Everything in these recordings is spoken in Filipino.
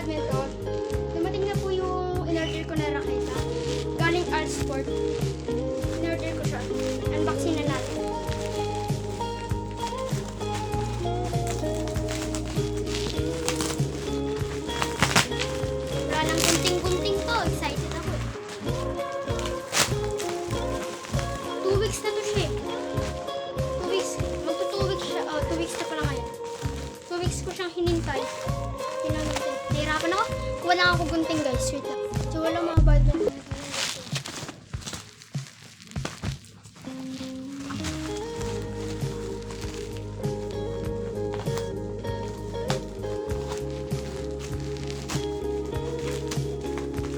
kabadminton, dumating na po yung in-order ko na raketa. Galing Alsport. In-order ko siya. Unboxing na natin. Wala nang gunting-gunting to. Excited ako. 2 weeks na to siya. 2 weeks. Magto 2 weeks siya. 2 weeks na pala ngayon. 2 weeks ko siyang hinintay. Nahirapan ako. Wala ako gunting guys. Wait lang. So wala mga badminton.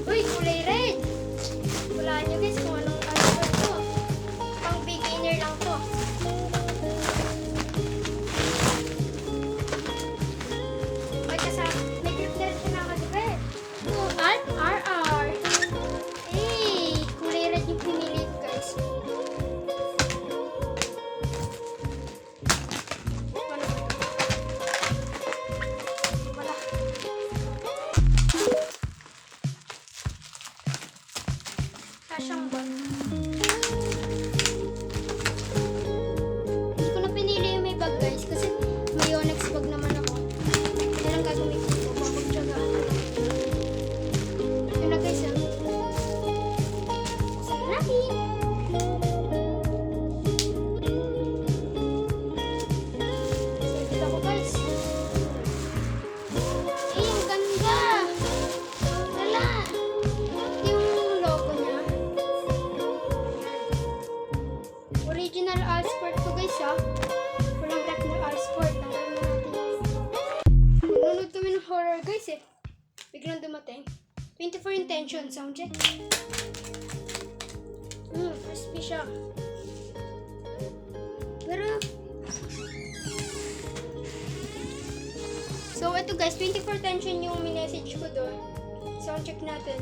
Uy, kulay red! Walaan nyo guys kung anong color to. Pang beginner lang to. May kasama, may grip na rin siya nakalibre. RR! Hey! Kulay red yung pinili ko guys. Ano ba ito? Wala. Kasyang bag. Hindi ko na pinili yung may bag guys kasi may Yonex bag naman ako. Hindi lang gagamitin ko. Bakit siya yun na guys ah. Buksan na natin. Excited ako guys. Eh, ang ganda! Wala! Yung logo niya. Original Alsport to guys ah. Walang black na Alsport. Tanggalin na natin. Nanonood kami ng horror guys eh. Biglang dumating. 24 intention sound check. Crispy siya. Pero so ito guys, 24 tension yung minessage ko doon. Sound check natin.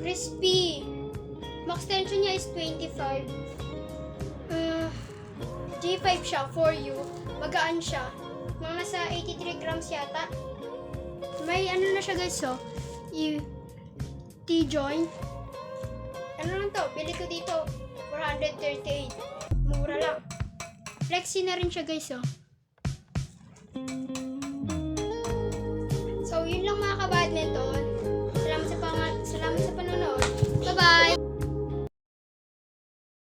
Crispy. Max tension niya is 25. G5 siya for you. Magaan siya. Mga nasa 83 grams yata. May ano na siya guys so. T-joint. Ano lang to? Bili ko dito. 438. Mura lang. Flexi na rin siya guys oh. So yun lang mga kabadminton.